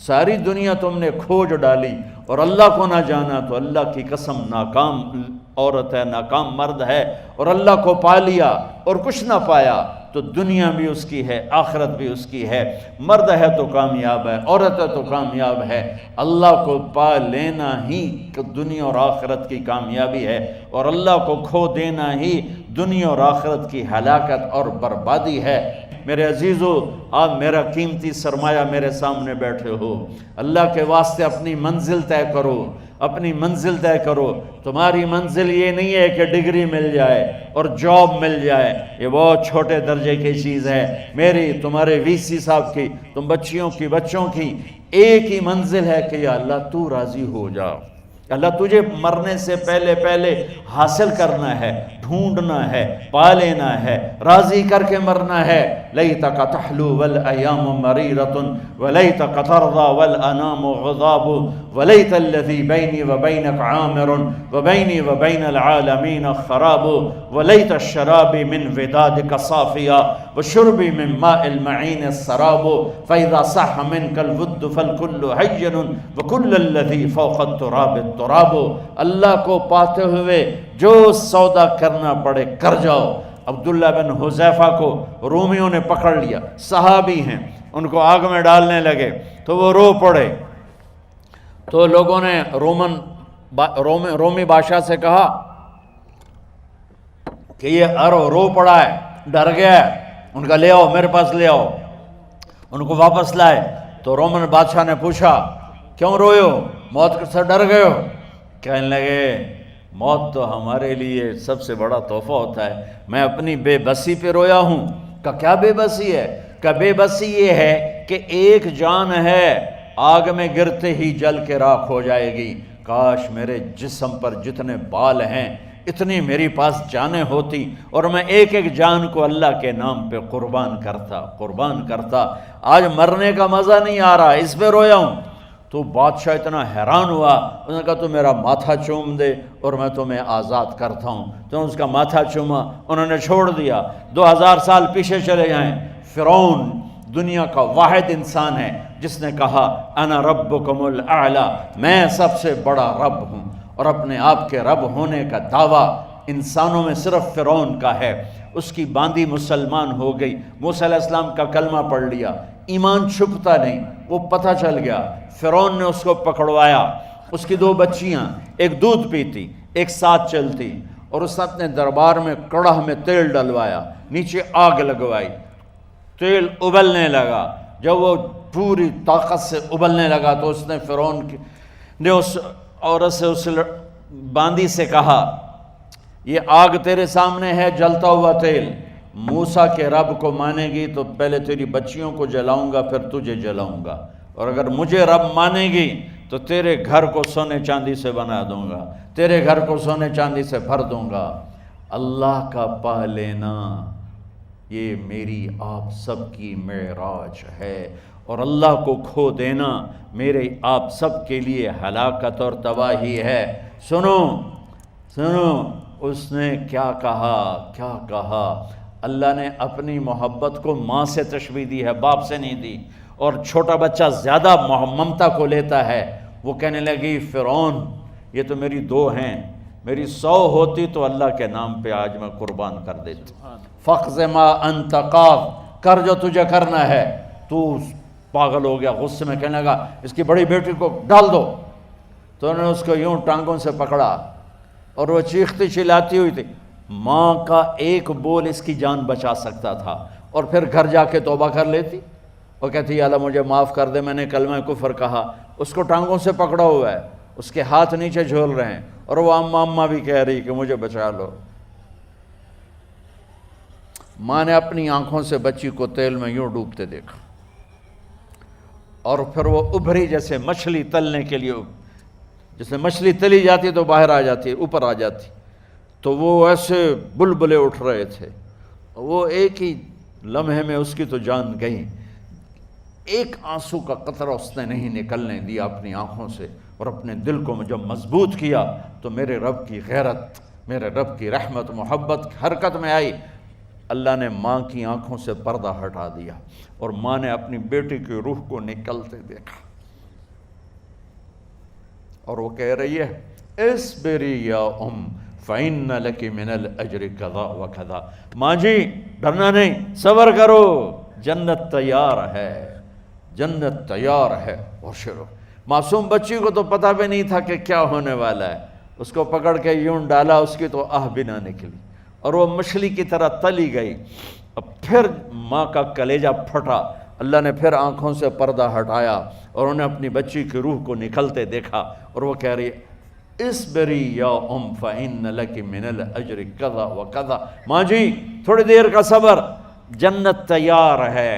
ساری دنیا تم نے کھوج ڈالی اور اللہ کو نہ جانا، تو اللہ کی قسم ناکام عورت ہے، ناکام مرد ہے، اور اللہ کو پا لیا اور کچھ نہ پایا تو دنیا بھی اس کی ہے، آخرت بھی اس کی ہے۔ مرد ہے تو کامیاب ہے، عورت ہے تو کامیاب ہے۔ اللہ کو پا لینا ہی دنیا اور آخرت کی کامیابی ہے، اور اللہ کو کھو دینا ہی دنیا اور آخرت کی ہلاکت اور بربادی ہے۔ میرے عزیزو، آپ میرا قیمتی سرمایہ میرے سامنے بیٹھے ہو، اللہ کے واسطے اپنی منزل طے کرو، اپنی منزل طے کرو۔ تمہاری منزل یہ نہیں ہے کہ ڈگری مل جائے اور جاب مل جائے، یہ بہت چھوٹے درجے کی چیز ہے۔ میری، تمہارے وی سی صاحب کی، تم بچوں کی ایک ہی منزل ہے کہ یا اللہ تو راضی ہو جا۔ اللہ تجھے مرنے سے پہلے حاصل کرنا ہے، ڈھونڈنا ہے، پا لینا ہے، راضی کر کے مرنا ہے۔ لیتک تحلو والایام مریرۃ ولیتک ترضی والانام غضاب ولیت الذی بینی وبینک عامر وبینی وبین العالمین خراب ولیت الشراب من ودادک صافیا وشربی من ماء المعین السراب فاذا صح منک الود فالکل حین وکل الذی فوق التراب التراب۔ اللہ کو پاتے ہوئے جو سودا کرنا پڑے کر جاؤ۔ عبداللہ بن حذیفہ کو رومیوں نے پکڑ لیا، صحابی ہیں، ان کو آگ میں ڈالنے لگے تو وہ رو پڑے، تو لوگوں نے رومی بادشاہ سے کہا کہ یہ رو پڑا ہے، ڈر گیا ہے، ان کا لے آؤ، میرے پاس لے آؤ۔ ان کو واپس لائے تو رومن بادشاہ نے پوچھا کیوں روئے ہو، موت سے ڈر گئے ہو؟ کہنے لگے موت تو ہمارے لیے سب سے بڑا تحفہ ہوتا ہے، میں اپنی بے بسی پہ رویا ہوں۔ کہ کیا بے بسی ہے؟ کہ بے بسی یہ ہے کہ ایک جان ہے آگ میں گرتے ہی جل کے راکھ ہو جائے گی، کاش میرے جسم پر جتنے بال ہیں اتنی میری پاس جانیں ہوتی اور میں ایک ایک جان کو اللہ کے نام پہ قربان کرتا۔ آج مرنے کا مزہ نہیں آ رہا، اس پہ رویا ہوں۔ تو بادشاہ اتنا حیران ہوا، انہوں نے کہا تو میرا ماتھا چوم دے اور میں تمہیں آزاد کرتا ہوں۔ تو اس کا ماتھا چوما، انہوں نے چھوڑ دیا۔ 2000 سال پیچھے چلے جائیں، فرعون دنیا کا واحد انسان ہے جس نے کہا انا ربکم الاعلی، میں سب سے بڑا رب ہوں، اور اپنے آپ کے رب ہونے کا دعویٰ انسانوں میں صرف فرعون کا ہے۔ اس کی باندی مسلمان ہو گئی، موسیٰ علیہ السلام کا کلمہ پڑھ لیا، ایمان چھپتا نہیں، وہ پتہ چل گیا۔ فرعون نے اس کو پکڑوایا، اس کی 2 بچیاں، ایک دودھ پیتی ایک ساتھ چلتی، اور اس نے اپنے دربار میں کڑاہ میں تیل ڈلوایا، نیچے آگ لگوائی، تیل ابلنے لگا۔ جب وہ پوری طاقت سے ابلنے لگا تو اس نے فرعون نے اس عورت سے، اس باندی سے کہا یہ آگ تیرے سامنے ہے، جلتا ہوا تیل، موسیٰ کے رب کو مانے گی تو پہلے تیری بچیوں کو جلاؤں گا پھر تجھے جلاؤں گا، اور اگر مجھے رب مانے گی تو تیرے گھر کو سونے چاندی سے بنا دوں گا، تیرے گھر کو سونے چاندی سے بھر دوں گا۔ اللہ کا پا لینا یہ میری آپ سب کی معراج ہے، اور اللہ کو کھو دینا میرے آپ سب کے لیے ہلاکت اور تباہی ہے۔ سنو اس نے کیا کہا؟ اللہ نے اپنی محبت کو ماں سے تشبیہ دی ہے، باپ سے نہیں دی، اور چھوٹا بچہ زیادہ ممتا کو لیتا ہے۔ وہ کہنے لگی فرعون یہ تو میری 2 ہیں، میری 100 ہوتی تو اللہ کے نام پہ آج میں قربان کر دیتی۔ فَقْضِ مَا أَنْتَ قَاضٍ، کر جو تجھے کرنا ہے۔ تو پاگل ہو گیا، غصے میں کہنے لگا اس کی بڑی بیٹی کو ڈال دو۔ تو انہوں نے اس کو یوں ٹانگوں سے پکڑا اور وہ چیختی چلاتی ہوئی تھی۔ ماں کا ایک بول اس کی جان بچا سکتا تھا، اور پھر گھر جا کے توبہ کر لیتی اور کہتی اللہ مجھے معاف کر دے، میں نے کلمہ کفر کہا۔ اس کو ٹانگوں سے پکڑا ہوا ہے، اس کے ہاتھ نیچے جھول رہے ہیں، اور وہ اماں بھی کہہ رہی کہ مجھے بچا لو۔ ماں نے اپنی آنکھوں سے بچی کو تیل میں یوں ڈوبتے دیکھا، اور پھر وہ ابھری جیسے مچھلی تلنے کے لیے، جیسے مچھلی تلی جاتی تو باہر آ جاتی، اوپر آ جاتی، تو وہ ایسے بلبلے اٹھ رہے تھے۔ وہ ایک ہی لمحے میں اس کی تو جان گئی، ایک آنسو کا قطرہ اس نے نہیں نکلنے دیا اپنی آنکھوں سے، اور اپنے دل کو جب مضبوط کیا تو میرے رب کی غیرت، میرے رب کی رحمت محبت حرکت میں آئی۔ اللہ نے ماں کی آنکھوں سے پردہ ہٹا دیا، اور ماں نے اپنی بیٹی کی روح کو نکلتے دیکھا۔ اور وہ کہہ رہی ہے اصبری یا فإن لک من الأجر کذا و کذا، ماں جی ڈرنا نہیں، صبر کرو، جنت تیار ہے، جنت تیار ہے۔ اور شروع، معصوم بچی کو تو پتہ بھی نہیں تھا کہ کیا ہونے والا ہے، اس کو پکڑ کے یوں ڈالا، اس کی تو آہ بھی نہ نکلی اور وہ مچھلی کی طرح تلی گئی۔ اب پھر ماں کا کلیجہ پھٹا، اللہ نے پھر آنکھوں سے پردہ ہٹایا اور انہیں اپنی بچی کی روح کو نکلتے دیکھا، اور وہ کہہ رہی ہے اصبری یا فإن لک من الأجر کذا و کذا، ماں جی تھوڑی دیر کا صبر، جنت تیار ہے،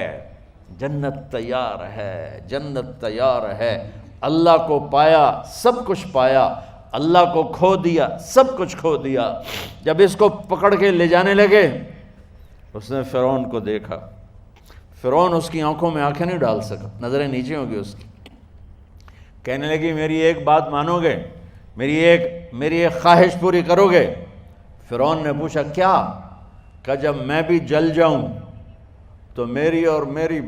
جنت تیار ہے، جنت تیار ہے۔ اللہ کو پایا، سب کچھ پایا، اللہ کو کھو دیا، سب کچھ کھو دیا۔ جب اس کو پکڑ کے لے جانے لگے، اس نے فرعون کو دیکھا، فرعون اس کی آنکھوں میں آنکھیں نہیں ڈال سکا، نظریں نیچے ہوں گی اس کی۔ کہنے لگی میری ایک بات مانو گے، میری ایک خواہش پوری کرو گے؟ فرعون نے پوچھا کیا؟ کہ جب میں بھی جل جاؤں تو میری اور میری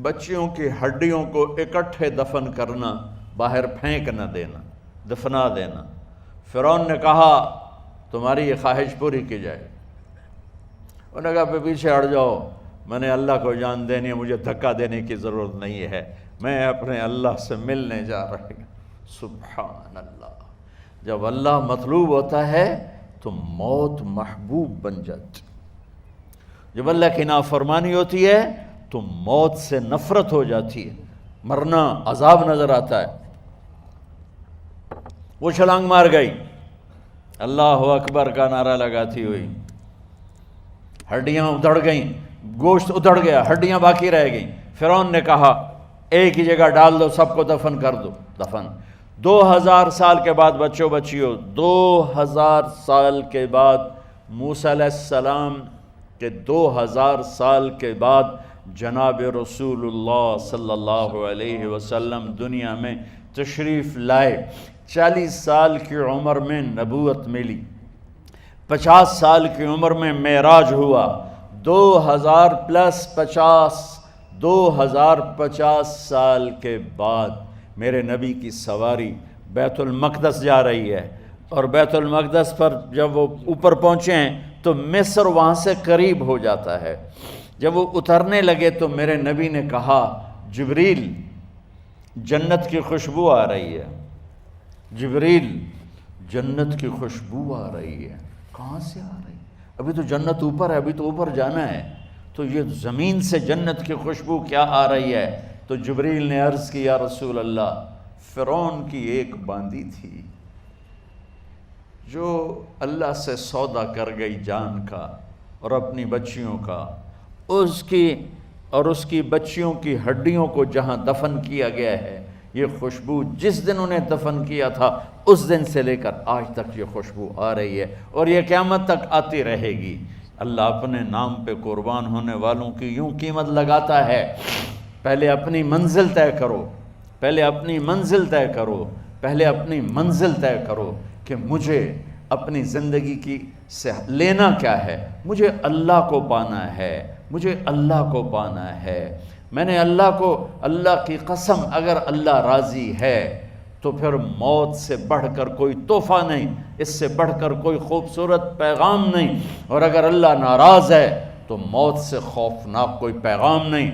بچیوں کی ہڈیوں کو اکٹھے دفن کرنا، باہر پھینک نہ دینا، دفنا دینا۔ فرعون نے کہا تمہاری یہ خواہش پوری کی جائے۔ انہوں نے کہا پیچھے ہٹ جاؤ، میں نے اللہ کو جان دینی ہے، مجھے دھکا دینے کی ضرورت نہیں ہے، میں اپنے اللہ سے ملنے جا رہا ہوں۔ سبحان اللہ، جب اللہ مطلوب ہوتا ہے تو موت محبوب بن جاتی، جب اللہ کی نافرمانی ہوتی ہے تو موت سے نفرت ہو جاتی ہے، مرنا عذاب نظر آتا ہے۔ وہ چھلانگ مار گئی، اللہ اکبر کا نعرہ لگاتی ہوئی، ہڈیاں ادھڑ گئیں، گوشت ادھڑ گیا، ہڈیاں باقی رہ گئیں۔ فرعون نے کہا ایک ہی جگہ ڈال دو، سب کو دفن کر دو۔ دفن 2000 سال کے بعد بچوں بچیوں، 2000 سال کے بعد، موسیٰ علیہ السلام کے 2000 سال کے بعد جناب رسول اللہ صلی اللہ علیہ وسلم دنیا میں تشریف لائے۔ 40 سال کی عمر میں نبوت ملی، 50 سال کی عمر میں معراج ہوا، 2000 پلس 50، 2050 سال کے بعد میرے نبی کی سواری بیت المقدس جا رہی ہے، اور بیت المقدس پر جب وہ اوپر پہنچے ہیں تو مصر وہاں سے قریب ہو جاتا ہے۔ جب وہ اترنے لگے تو میرے نبی نے کہا جبریل جنت کی خوشبو آ رہی ہے، جبریل جنت کی خوشبو آ رہی ہے۔ کہاں سے آ رہی ہے؟ ابھی تو جنت اوپر ہے، ابھی تو اوپر جانا ہے، تو یہ زمین سے جنت کی خوشبو کیا آ رہی ہے؟ تو جبریل نے عرض کی یا رسول اللہ، فرعون کی ایک باندی تھی جو اللہ سے سودا کر گئی جان کا اور اپنی بچیوں کا، اس کی بچیوں کی ہڈیوں کو جہاں دفن کیا گیا ہے، یہ خوشبو جس دن انہیں دفن کیا تھا اس دن سے لے کر آج تک یہ خوشبو آ رہی ہے، اور یہ قیامت تک آتی رہے گی۔ اللہ اپنے نام پہ قربان ہونے والوں کی یوں قیمت لگاتا ہے۔ پہلے اپنی منزل طے کرو، پہلے اپنی منزل طے کرو، پہلے اپنی منزل طے کرو کہ مجھے اپنی زندگی کی سے لینا کیا ہے۔ مجھے اللہ کو پانا ہے، مجھے اللہ کو پانا ہے۔ میں نے اللہ کی قسم، اگر اللہ راضی ہے تو پھر موت سے بڑھ کر کوئی تحفہ نہیں، اس سے بڑھ کر کوئی خوبصورت پیغام نہیں، اور اگر اللہ ناراض ہے تو موت سے خوفناک کوئی پیغام نہیں۔